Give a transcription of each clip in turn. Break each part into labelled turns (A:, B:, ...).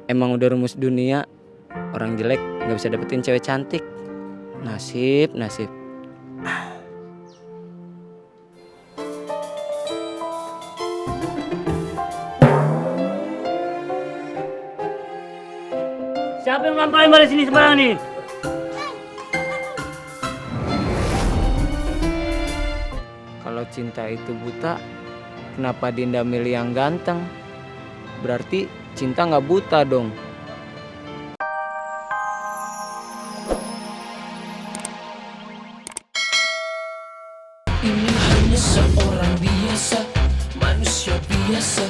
A: Emang udah rumus dunia, orang jelek gak bisa dapetin cewek cantik. Nasib.
B: Siapa yang melampaui dari sini sembarangan nih?
A: Kalau cinta itu buta, kenapa Dinda milih yang ganteng? Berarti cinta gak buta dong.
C: Ini hanya seorang biasa, manusia biasa.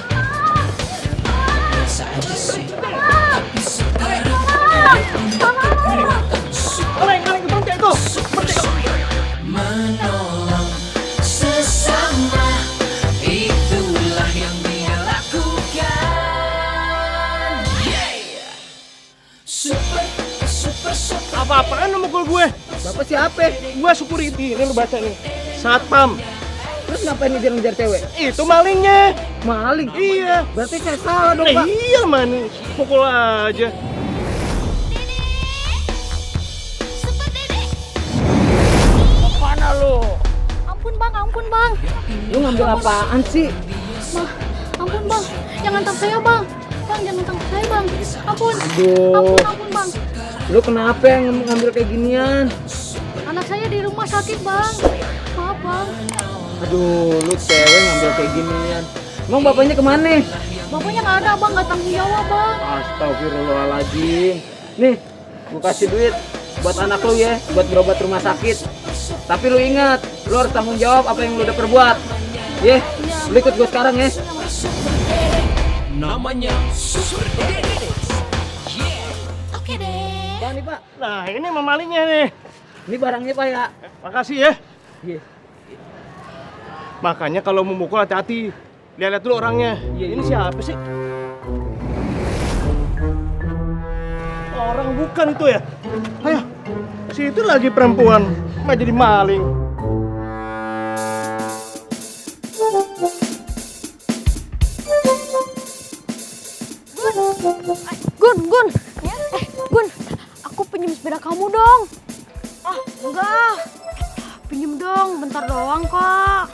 C: Biasa aja sih, tapi sekarang dia punya kekuatan menolong sesama. Itulah yang dia lakukan. Yeah. Super.
D: Apa-apaan lu mukul gue?
A: Bapak siapa?
D: Gue security, ini lu baca nih. Satpam.
A: Terus ngapain ngejar-ngejar cewek?
D: Itu malingnya.
A: Maling?
D: Iya.
A: Berarti saya salah dong, Pak.
D: Iya man, pukul aja.
A: Mana lu?
E: Ampun bang.
A: Lu ngambil apaan sih?
E: Bang, ampun bang. Jangan tangkap saya bang. Bang, jangan tangkap saya bang. Ampun.
A: Aduh.
E: Ampun bang.
A: Lu kenapa yang ngambil kayak ginian?
E: Anak saya di rumah sakit bang. Maaf bang.
A: Aduh, lu cewek ngambil kayak ginian. Emang bapaknya kemana?
E: Bapaknya nggak ada bang, nggak tanggung jawab bang.
A: Astagfirullahaladzim. Nih, gua kasih duit buat anak lu ya, buat berobat rumah sakit. Tapi lu ingat, lu harus tanggung jawab apa yang lu udah perbuat. Ye, lu ikut gua sekarang ya.
C: Namanya Super Dede.
E: Oke deh.
A: Pak nih, Pak.
D: Nah ini sama malingnya nih.
A: Ini barangnya, Pak ya.
D: Makasih ya.
A: Iya.
D: Makanya kalau mau mukul hati-hati. Lihat-lihat dulu orangnya.
A: Iya,
D: Ini siapa sih? Orang bukan itu ya? Ayo, situ lagi perempuan, nggak jadi maling.
E: Gun. Gun. Aku pinjam sepeda kamu dong. Ah, enggak. Pinjam dong, bentar doang kok.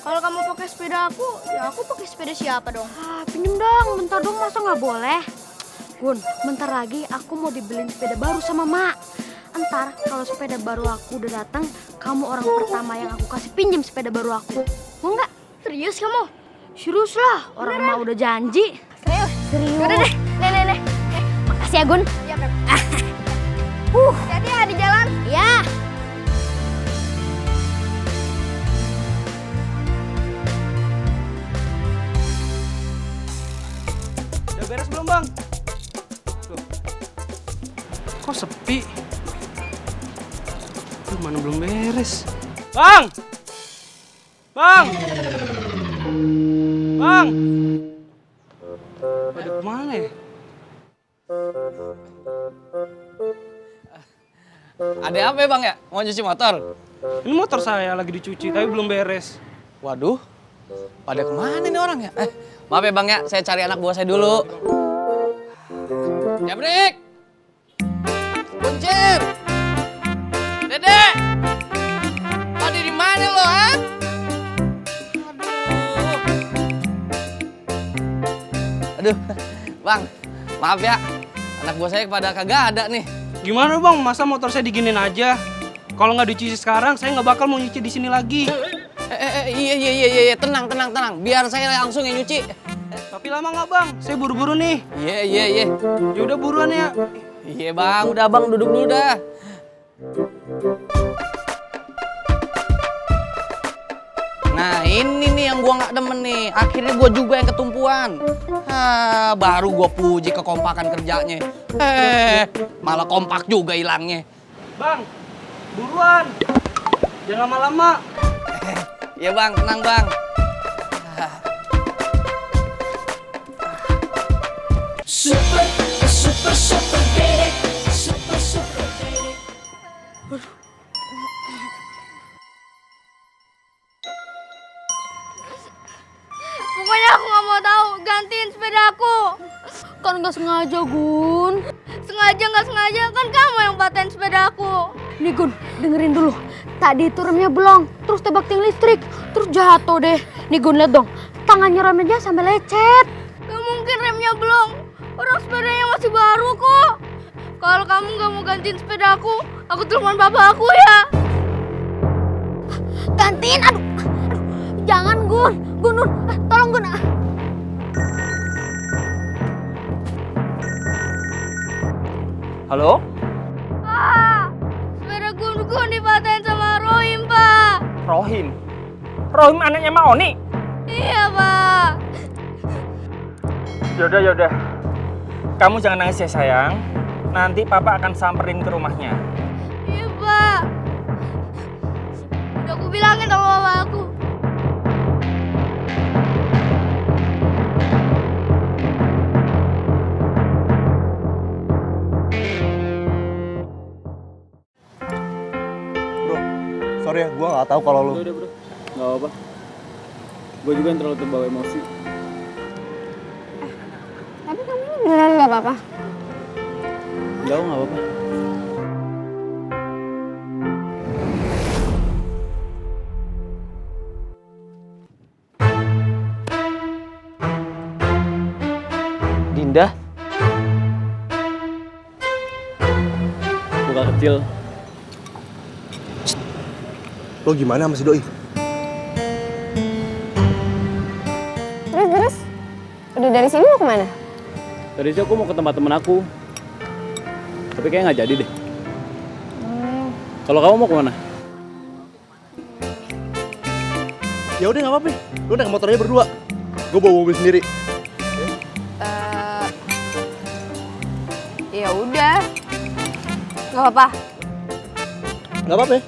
F: Kalau kamu pakai sepeda aku, ya aku pakai sepeda siapa dong?
E: Ah, pinjam dong, bentar dong, masa nggak boleh? Gun, bentar lagi aku mau dibeliin sepeda baru sama Mak. Entar kalau sepeda baru aku udah datang, kamu orang pertama yang aku kasih pinjam sepeda baru aku. Mau nggak?
F: Serius kamu?
E: Serius lah, orang Mak udah janji.
F: Serius?
E: Serius.
F: Udah deh, nih.
E: Makasih ya Gun.
F: Iya, Beb. Hati-hati ya di jalan.
E: Ya.
D: Udah beres belum bang? Loh. Kok sepi? Tuh mana belum beres? Bang! Bang! Pada kemana ya?
G: Ada apa ya bang ya? Mau cuci motor?
D: Ini motor saya lagi dicuci tapi belum beres.
G: Waduh, pada kemana nih orang ya? Maaf ya bang ya, saya cari anak buah saya dulu. Jabrik! Kuncir! Dede! Pada di mana lo, ha? Aduh, bang, maaf ya, anak buah saya pada kagak ada nih.
D: Gimana bang? Masa motor saya diginin aja? Kalau nggak dicuci sekarang, saya nggak bakal mau nyuci di sini lagi.
G: Iya, tenang. Biar saya langsung yang nyuci.
D: Tapi lama nggak bang? Saya buru-buru nih.
G: Iya.
D: Ya udah buruan ya.
G: Iya bang, udah bang duduk dulu dah. Nah ini nih yang gua nggak demen nih. Akhirnya gua juga yang ketumpuan. Baru gua puji kekompakan kerjanya. Malah kompak juga hilangnya.
D: Bang, buruan. Jangan lama-lama.
G: Iya bang, tenang bang.
C: Super Dede. Super Dede.
F: Pokoknya aku nggak mau tahu. Gantiin sepeda aku.
E: Kan nggak sengaja, Gun.
F: Sengaja nggak sengaja kan kamu yang paten sepeda aku.
E: Nih Gun, dengerin dulu. Tadi itu remnya belum, terus tebak tiang listrik, terus jatuh deh. Nih Gun, lihat dong, tangannya remnya sampai lecet.
F: Gak mungkin remnya belum. Orang sepedanya masih baru kok. Kalau kamu nggak mau gantiin sepeda aku telepon bapak aku ya.
E: Gantiin, aduh. Jangan Gun, Gun, tolong Gun.
D: Halo?
F: Pak, sepeda gun dipaten sama Rohim, Pak.
D: Rohim? Rohim anaknya Mak Oni?
F: Iya, Pak.
D: Yaudah. Kamu jangan nangis ya sayang. Nanti papa akan samperin ke rumahnya.
F: Iya, Pak. Udah aku bilangin sama mama aku.
H: Bro, sorry ya, gue gak tahu kalau lu.
A: Udah bro, nggak apa-apa. Gue juga yang terlalu terbawa emosi.
E: Tapi kamu ini beneran nggak apa-apa?
A: Nggak apa-apa. Dinda, buka kecil.
H: Lo gimana sama si Doi?
E: Terus? Udah dari sini mau kemana?
A: Tadi sih aku mau ke tempat temen aku. Tapi kayaknya nggak jadi deh. Kalau kamu mau kemana?
H: Ya udah nggak apa-apa. Lo naik motornya berdua. Gue bawa mobil sendiri.
E: Ya udah. Gak apa-apa.
H: Nggak apa-apa.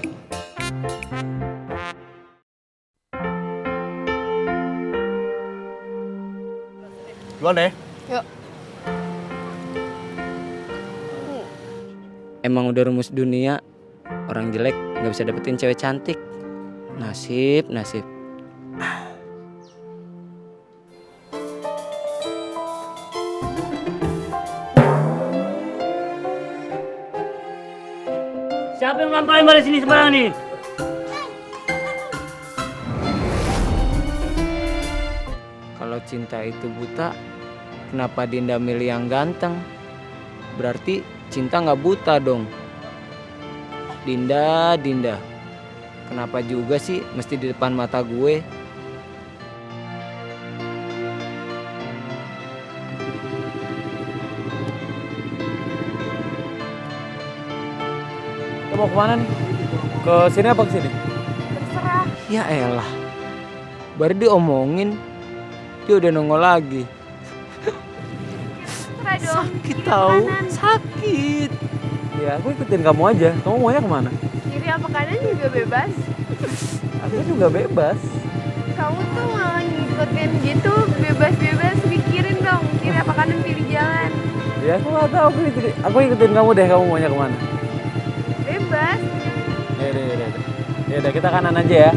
H: Duluan ya.
E: Yuk.
I: Emang udah rumus dunia, orang jelek nggak bisa dapetin cewek cantik. Nasib.
B: Siapa yang melampaui dari sini sembarangan nih?
I: Kalau cinta itu buta, kenapa Dinda milih yang ganteng? Berarti cinta nggak buta dong. Dinda, kenapa juga sih mesti di depan mata gue?
A: Kita mau kemana nih? Ke sini apa ke sini?
I: Ya elah, baru diomongin, dia udah nongol lagi. Sakit tahu, sakit.
A: Ya aku ikutin kamu aja. Kamu maunya kemana?
F: Kiri apa kanan juga bebas.
A: Aku juga bebas.
F: Kamu tuh malah ngikutin gitu, bebas-bebas mikirin dong. Kiri apa kanan pilih jalan.
A: Ya aku nggak tahu. Aku ikutin kamu deh. Kamu maunya kemana?
F: Bebas.
A: Ya udah kita kanan aja ya.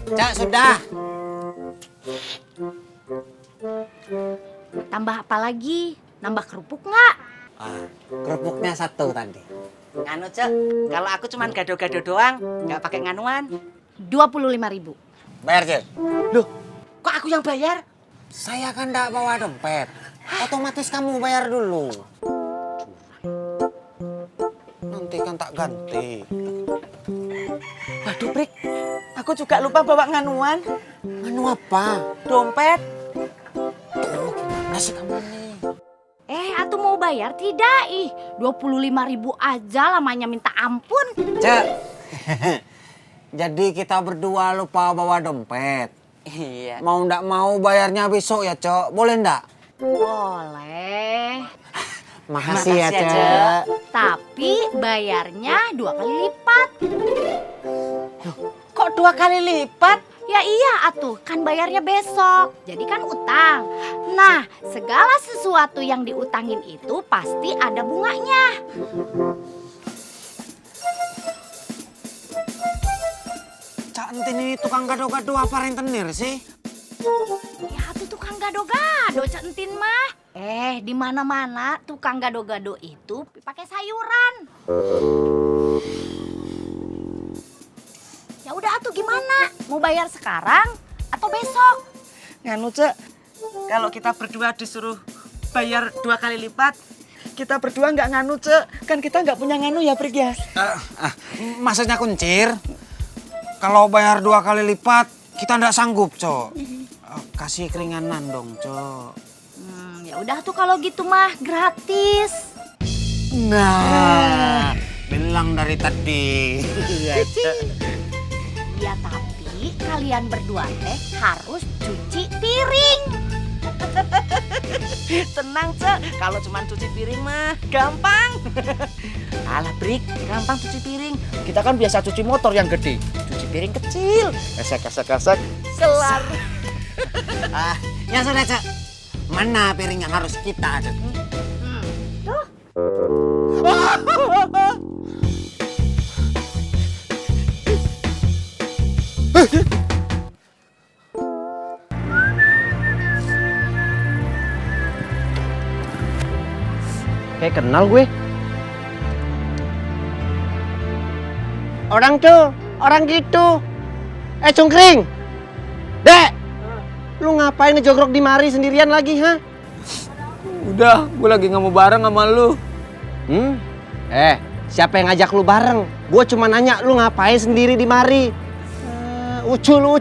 G: Cak, sudah.
E: Tambah apa lagi? Nambah kerupuk nggak?
G: Kerupuknya satu tadi. Nganu, Cak. Kalau aku cuman gado-gado doang, nggak pakai nganuan.
E: 25.000.
G: Bayar, Cak. Loh, kok aku yang bayar? Saya kan nggak bawa dompet. Otomatis kamu bayar dulu. Nanti kan tak ganti. Waduh, Prik. Aku juga lupa bawa nganuan. Nganu apa? Dompet. Tuh, gimana sih kamu nih?
E: Atuh mau bayar tidak? 25.000 aja lamanya minta ampun.
G: Cek. Jadi kita berdua lupa bawa dompet. Iya. Mau ndak mau bayarnya besok ya, Cok? Boleh ndak?
E: Boleh.
G: Makasih ya, Cek.
E: Tapi bayarnya 2 kali lipat.
G: Kok 2 kali lipat?
E: Ya iya atuh, kan bayarnya besok. Jadi kan utang. Nah, segala sesuatu yang diutangin itu pasti ada bunganya.
J: Ini tukang gado-gado apa rentenir sih?
K: Ya tuh tukang gado-gado centin mah. Di mana-mana tukang gado-gado itu pakai sayuran. Ya udah tuh gimana? Mau bayar sekarang atau besok?
J: Nganu, Cek. Kalau kita berdua disuruh bayar 2 kali lipat, kita berdua nggak nganu, Cek. Kan kita nggak punya nganu ya, Prik ya?
G: Maksudnya kuncir, kalau bayar 2 kali lipat, kita nggak sanggup, Cok. Kasih keringanan dong, Cok.
K: Ya udah tuh kalau gitu mah gratis.
G: Nah, bilang dari tadi.
K: Ya tapi kalian berdua teh harus cuci piring.
J: Tenang, Cek. Kalau cuma cuci piring mah gampang. Alah, Prik, gampang cuci piring. Kita kan biasa cuci motor yang gede. Cuci piring kecil. Esek. Kelar.
G: Ya sudah, Cok. Mana piring yang harus kita aduk?
J: Kayak kenal gue. Orang tuh, orang gitu. Cungkring. Dek. Lu ngapain ngejogrok di mari sendirian lagi, ha?
I: Udah, gue lagi nggak mau bareng sama lu.
J: Siapa yang ngajak lu bareng? Gue cuma nanya lu ngapain sendiri di mari. Ucul.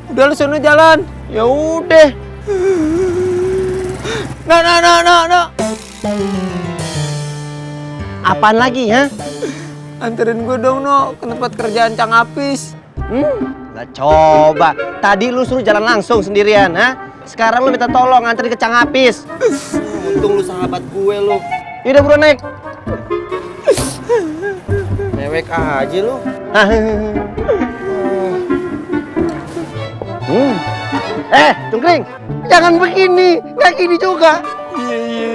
I: Udah lu sono jalan.
J: Ya udah.
I: No.
J: Apaan lagi, ha?
I: Anterin gue dong, No, ke tempat kerjaan Cang Apis.
J: Lah coba. Tadi lu suruh jalan langsung sendirian, ha? Sekarang lu minta tolong anterin ke Cang Apis. Untung lu sahabat gue lu. Yaudah buruan naik. Mewek aja lu. Cungkring, jangan begini. Nggak gini juga. Iya.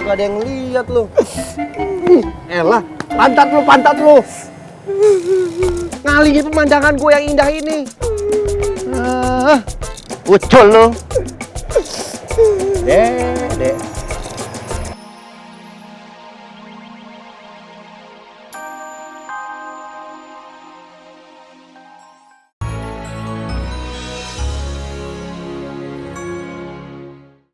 J: Gak ada yang lihat lu. Elah, pantat lu. Ngalihin pemandangan gue yang indah ini. Ucul lu.